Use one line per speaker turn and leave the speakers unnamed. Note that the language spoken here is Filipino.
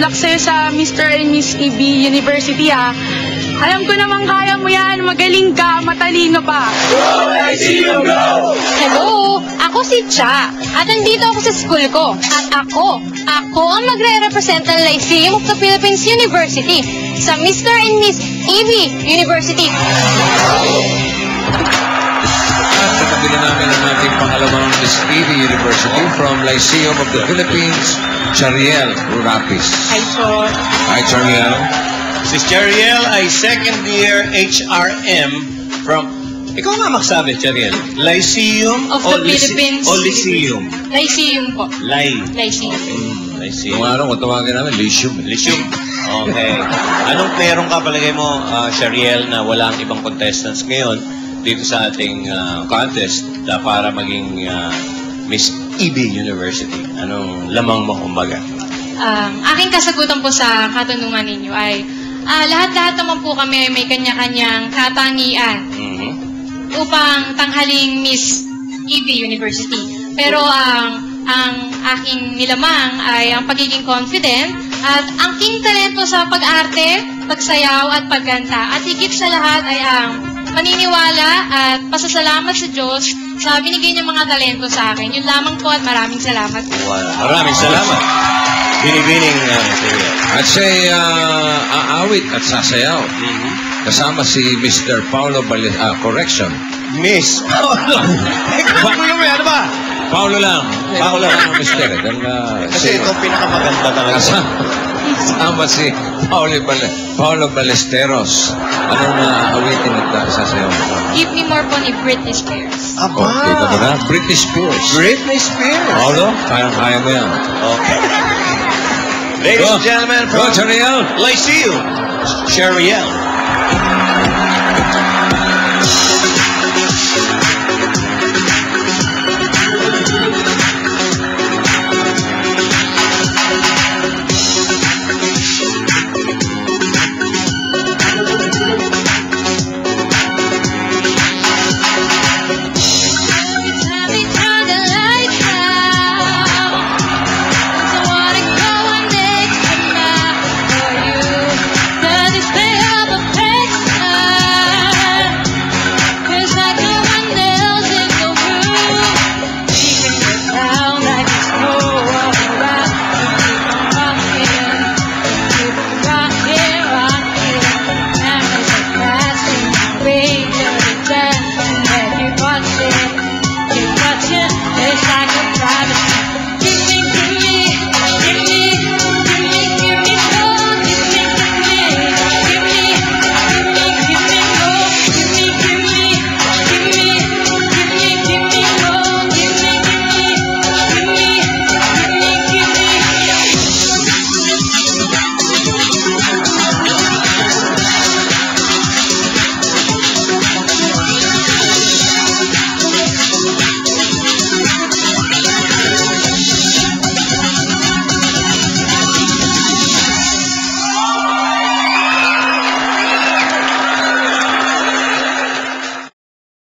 good luck sa'yo sa Mr. and Miss EB University, ha. Alam ko naman kaya mo yan. Magaling ka, matalino pa.
Go, Lyceum, go!
Hello! Ako si Cha. At nandito ako sa school ko. At ako ang magre-represent ng Lyceum of the Philippines University sa Mr. and Miss EB University.
At katabi na namin ang ating pangalawang Miss EB University from Lyceum of the Philippines, Chariel Rurapis.
Hi po.
Hi, Chariel.
Si Chariel ay second year HRM from... Ikaw nga magsabi, Chariel. Lyceum
Of the Philippines.
O Lyceum?
Lyceum po. Lyceum.
Lyceum.
Kung ano, kung tawagin namin, Lyceum.
Lyceum. Okay. Anong meron ka palagay mo, Chariel, na walang ibang contestants ngayon dito sa ating contest para maging Miss EB University? Anong lamang mo, kumbaga?
Aking kasagutan po sa katanungan ninyo ay lahat-lahat naman po kami ay may kanya-kanyang katangian upang tanghaling Miss EB University. Pero ang aking nilamang ay ang pagiging confident at ang aking talento sa pag-arte, pagsayaw at pagkanta. At higit sa lahat ay ang paniniwala at pasasalamat sa Diyos sa binigay niyang mga talento sa akin. Yun lamang po at maraming salamat.
Maraming salamat. Binibining
At siya'y aawit at sasayaw. Kasama si Mr. Paulo correction.
Miss Paulo. Ano ba?
Paulo lang. Paulo lang ang mister.
Kasi ito pinakamaganda talaga.
Kasama si Paulo Ballesteros. Anong awitin at sasayaw?
Give me more po ni Britney Spears.
Aba!
Kita mo na? Britney Spears.
Britney Spears.
Paulo, kaya mo yan.
Okay. Ladies and gentlemen, from
Chariel.
Lyceum, Chariel